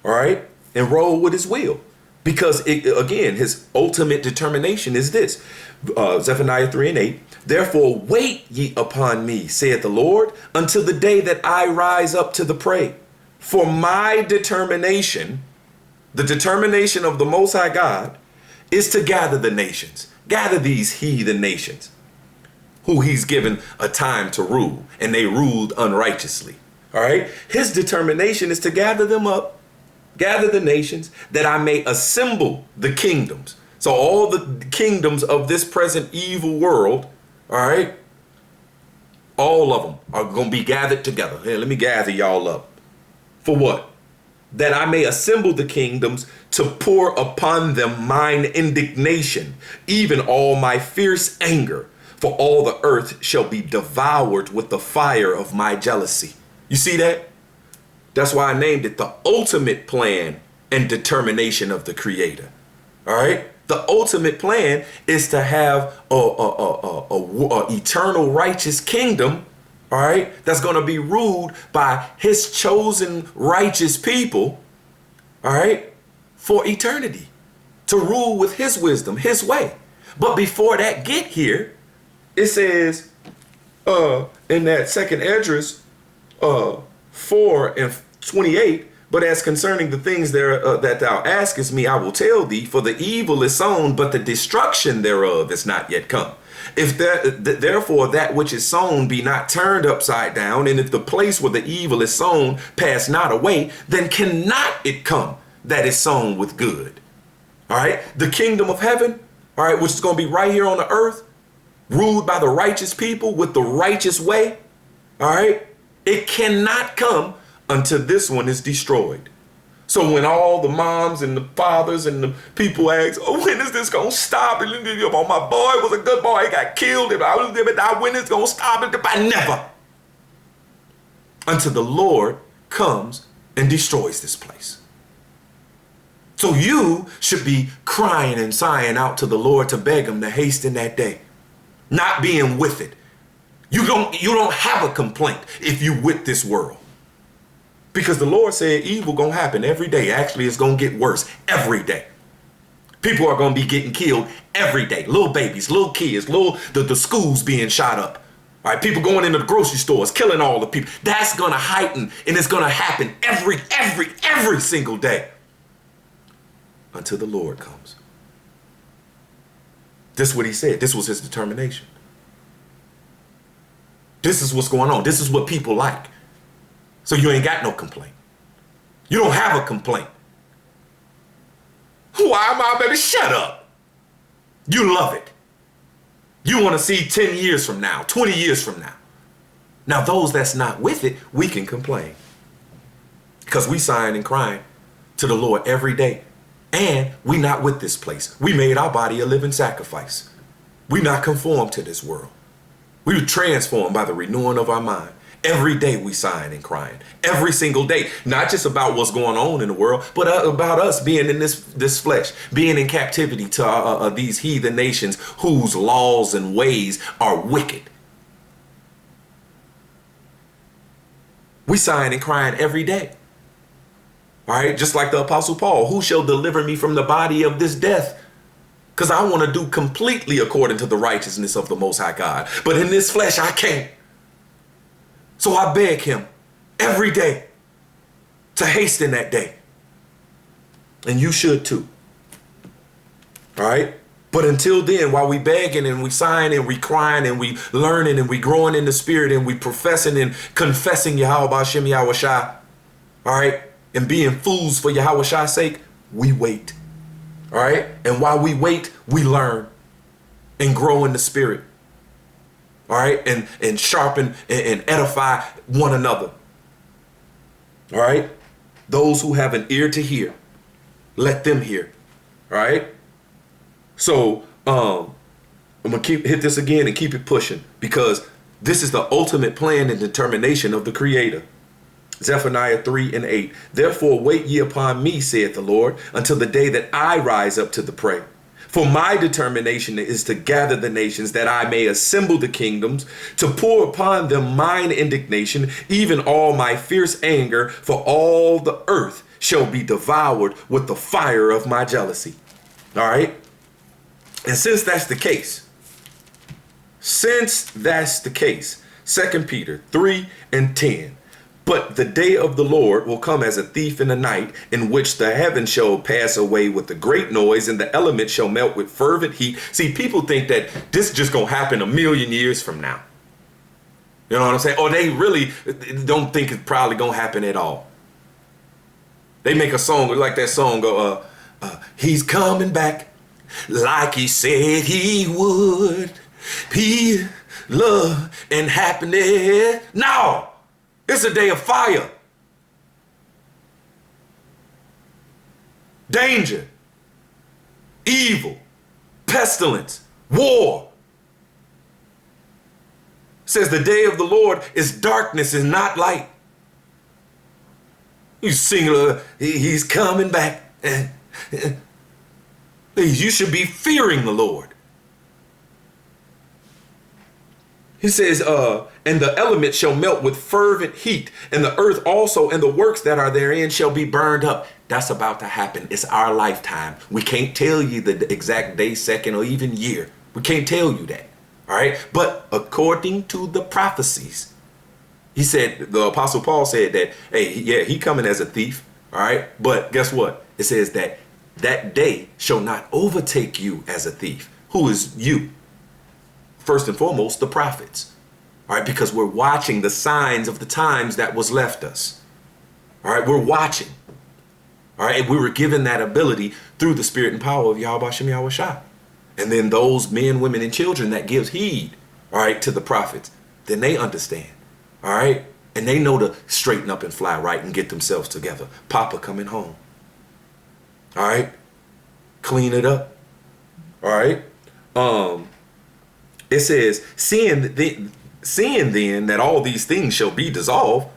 all right, and roll with his will. Because, again, his ultimate determination is this. Zephaniah 3:8. Therefore, wait ye upon me, saith the Lord, until the day that I rise up to the prey. For my determination, the determination of the Most High God, is to gather the nations, gather these heathen nations, who he's given a time to rule, and they ruled unrighteously. All right. His determination is to gather them up, gather the nations, that I may assemble the kingdoms. So all the kingdoms of this present evil world, all right, all of them are going to be gathered together. Here, let me gather y'all up. For what? That I may assemble the kingdoms to pour upon them mine indignation, even all my fierce anger. For all the earth shall be devoured with the fire of my jealousy. You see that? That's why I named it the ultimate plan and determination of the Creator. All right? The ultimate plan is to have a eternal righteous kingdom, all right, that's going to be ruled by his chosen righteous people, all right, for eternity, to rule with his wisdom, his way. But before that get here, it says in that second Esdras 4:28, but as concerning the things there that thou askest me, I will tell thee, for the evil is sown, but the destruction thereof is not yet come. If therefore that which is sown be not turned upside down, and if the place where the evil is sown pass not away, then cannot it come that is sown with good. All right, the kingdom of heaven, all right, which is going to be right here on the earth, ruled by the righteous people with the righteous way, all right, it cannot come until this one is destroyed. So when all the moms and the fathers and the people ask, oh, when is this going to stop? And oh, my boy was a good boy, he got killed, and when is it going to stop? Never. Until the Lord comes and destroys this place. So you should be crying and sighing out to the Lord to beg him to hasten that day. Not being with it. You don't have a complaint if you with this world. Because the Lord said evil gonna happen every day. Actually, it's gonna get worse every day. People are gonna be getting killed every day. Little babies, little kids, the schools being shot up. All right, people going into the grocery stores, killing all the people. That's gonna heighten, and it's gonna happen every single day until the Lord comes. This is what he said. This was his determination. This is what's going on. This is what people like. So you ain't got no complaint. You don't have a complaint. Why am I, baby? Shut up. You love it. You want to see 10 years from now, 20 years from now. Now, those that's not with it, we can complain. Because we sighing and crying to the Lord every day. And we not with this place. We made our body a living sacrifice. We not conformed to this world. We were transformed by the renewing of our mind. Every day we sighing and crying. Every single day. Not just about what's going on in the world, but about us being in this flesh, being in captivity to these heathen nations whose laws and ways are wicked. We sighing and crying every day. All right, just like the Apostle Paul, who shall deliver me from the body of this death? Because I want to do completely according to the righteousness of the Most High God. But in this flesh, I can't. So I beg him every day to hasten that day. And you should too. All right. But until then, while we begging and we sighing and we crying and we learning and we growing in the spirit and we professing and confessing Yahweh Hashem Yahweh Shai, all right, and being fools for Yahweh Shai's sake, we wait. All right. And while we wait, we learn and grow in the spirit. All right. And sharpen and edify one another. All right. Those who have an ear to hear, let them hear. All right. So I'm going to hit this again and keep it pushing, because this is the ultimate plan and determination of the Creator. Zephaniah 3:8. Therefore wait ye upon me, saith the Lord, until the day that I rise up to the prey. For my determination is to gather the nations, that I may assemble the kingdoms, to pour upon them mine indignation, even all my fierce anger, for all the earth shall be devoured with the fire of my jealousy. All right. And since that's the case, 2 Peter 3:10. But the day of the Lord will come as a thief in the night, in which the heavens shall pass away with a great noise, and the elements shall melt with fervent heat. See, people think that this is just going to happen a million years from now. You know what I'm saying? Or they really don't think it's probably going to happen at all. They make a song like that song, he's coming back like he said he would. Peace, love, and happiness. No! It's a day of fire, danger, evil, pestilence, war. It says the day of the Lord is darkness and not light. You sing, he's coming back. You should be fearing the Lord. He says, and the elements shall melt with fervent heat, and the earth also and the works that are therein shall be burned up. That's about to happen. It's our lifetime. We can't tell you the exact day, second, or even year. We can't tell you that. All right. But according to the prophecies, he said, the Apostle Paul said that, hey, yeah, he coming as a thief. All right. But guess what? It says that that day shall not overtake you as a thief. Who is you? First and foremost, the prophets. All right, because we're watching the signs of the times that was left us. All right, we're watching. All right, and we were given that ability through the spirit and power of Yahweh Shem Yahweh Shah. And then those men, women, and children that gives heed, all right, to the prophets, then they understand. All right, and they know to straighten up and fly right and get themselves together. Papa coming home. All right, clean it up. All right. It says, seeing then that all these things shall be dissolved,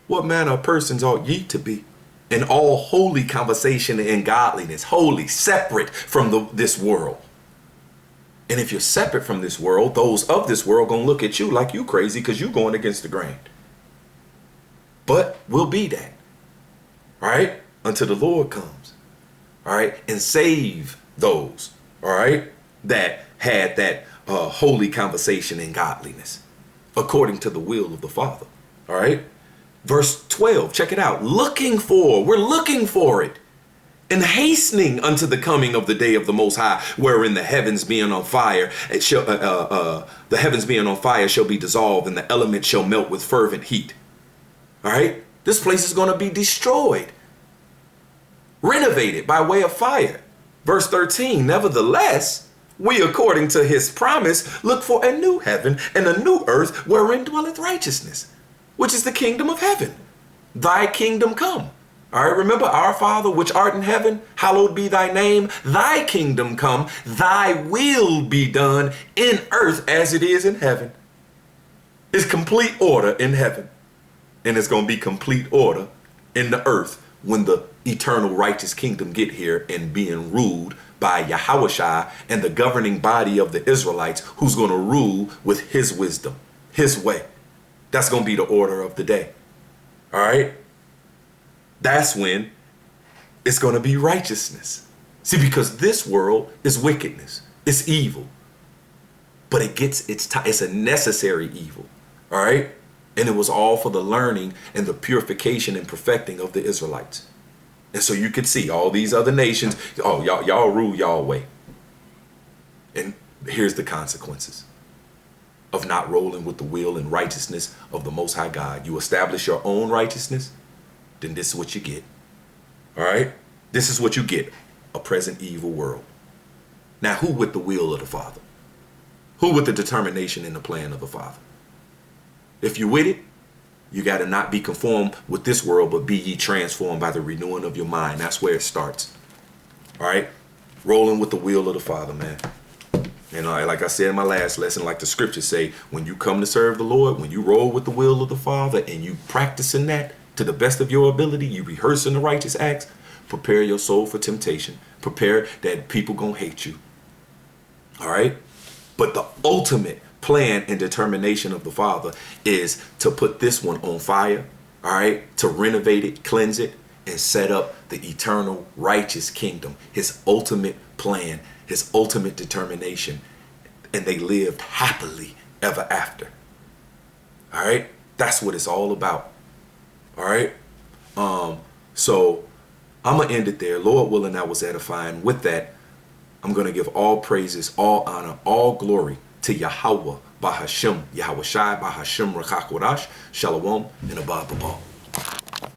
what manner of persons ought ye to be? In all holy conversation and godliness, holy, separate from this world. And if you're separate from this world, those of this world gonna look at you like you crazy because you're going against the grain. But we'll be that, all right, until the Lord comes, all right, and save those, all right, that had that holy conversation and godliness according to the will of the Father. All right. Verse 12, check it out. We're looking for it and hastening unto the coming of the day of the Most High, wherein the heavens being on fire, the heavens being on fire shall be dissolved, and the elements shall melt with fervent heat. All right. This place is going to be destroyed, renovated by way of fire. Verse 13, nevertheless, we, according to his promise, look for a new heaven and a new earth wherein dwelleth righteousness, which is the kingdom of heaven. Thy kingdom come. All right, remember, our Father, which art in heaven, hallowed be thy name. Thy kingdom come, thy will be done in earth as it is in heaven. It's complete order in heaven. And it's going to be complete order in the earth when the eternal righteous kingdom get here and being ruled by Yahushua and the governing body of the Israelites, who's going to rule with his wisdom, his way. That's going to be the order of the day. All right. That's when it's going to be righteousness. See, because this world is wickedness. It's evil. But it's a necessary evil. All right. And it was all for the learning and the purification and perfecting of the Israelites. And so you could see all these other nations, oh, y'all rule y'all way. And here's the consequences of not rolling with the will and righteousness of the Most High God. You establish your own righteousness, then this is what you get. All right? This is what you get, a present evil world. Now, who with the will of the Father? Who with the determination and the plan of the Father? If you're with it, you got to not be conformed with this world, but be ye transformed by the renewing of your mind. That's where it starts. All right? Rolling with the will of the Father, man. And like I said in my last lesson, like the scriptures say, when you come to serve the Lord, when you roll with the will of the Father and you practicing that to the best of your ability, you rehearsing the righteous acts, Prepare your soul for temptation. Prepare that people gonna hate you. All right? But the ultimate plan and determination of the Father is to put this one on fire, all right? To renovate it, cleanse it, and set up the eternal righteous kingdom. His ultimate plan, his ultimate determination. And they lived happily ever after. All right? That's what it's all about. All right? So I'm going to end it there. Lord willing, that was edifying. With that, I'm going to give all praises, all honor, all glory to Yahweh, Bahashem, Yahweh Shai, Bahashem, Rakakodash, Shalom, and Abba Babal.